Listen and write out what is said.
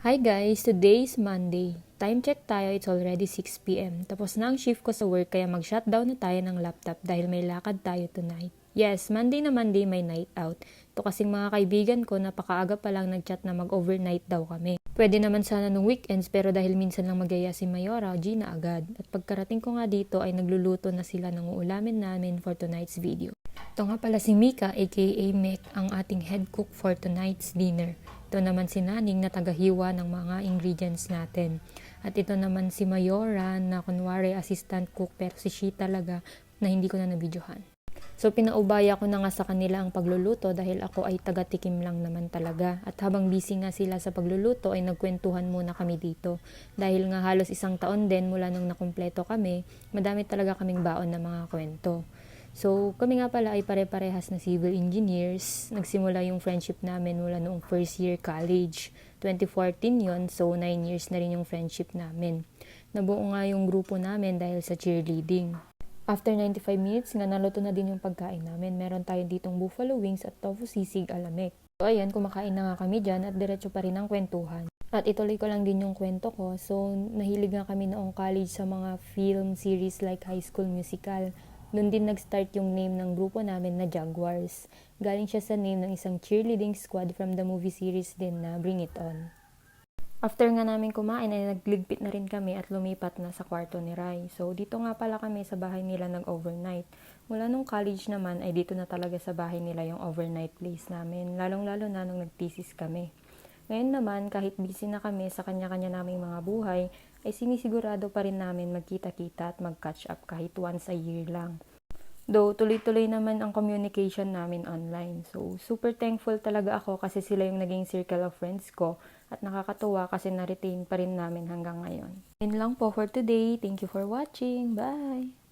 Hi guys! Today is Monday. Time check tayo, it's already 6 p.m. Tapos na ang shift ko sa work kaya mag-shutdown na tayo ng laptop dahil may lakad tayo tonight. Yes, Monday na Monday may night out. Ito kasing mga kaibigan ko napakaaga pa lang nag-chat na mag-overnight daw kami. Pwede naman sana nung weekends pero dahil minsan lang magaya si Mayora, Gina agad. At pagkarating ko nga dito ay nagluluto na sila ng uulamin namin for tonight's video. Ito nga pala si Mika aka Mek ang ating head cook for tonight's dinner. Ito naman si Naning na tagahiwa ng mga ingredients natin. At ito naman si Mayora na kunwari assistant cook pero si she talaga na hindi ko na nabidyohan. So pinaubaya ko na nga sa kanila ang pagluluto dahil ako ay taga-tikim lang naman talaga. At habang busy nga sila sa pagluluto ay nagkwentuhan muna kami dito. Dahil nga halos isang taon din mula nung nakumpleto kami, madami talaga kaming baon na mga kwento. So, kami nga pala ay pare-parehas na civil engineers. Nagsimula yung friendship namin mula noong first year college. 2014 yon, so 9 years na rin yung friendship namin. Nabuo nga yung grupo namin dahil sa cheerleading. After 95 minutes nga naluto na din yung pagkain namin. Meron tayo ditong buffalo wings at tofu sisig alamek. So ayan, kumakain na nga kami dyan at diretso pa rin ang kwentuhan. At ituloy ko lang din yung kwento ko. So, nahilig nga kami noong college sa mga film series like High School Musical. Noon din nag-start yung name ng grupo namin na Jaguars. Galing siya sa name ng isang cheerleading squad from the movie series din na Bring It On. After nga namin kumain ay nagligpit na rin kami at lumipat na sa kwarto ni Rai. So dito nga pala kami sa bahay nila nag-overnight. Mula nung college naman ay dito na talaga sa bahay nila yung overnight place namin. Lalong-lalo na nung nag-thesis kami. Ngayon naman, kahit busy na kami sa kanya-kanya naming mga buhay, ay sinisigurado pa rin namin magkita-kita at mag-catch up kahit once a year lang. Though, tuloy-tuloy naman ang communication namin online. So, super thankful talaga ako kasi sila yung naging circle of friends ko at nakakatuwa kasi na-retain pa rin namin hanggang ngayon. Yun lang po for today. Thank you for watching. Bye!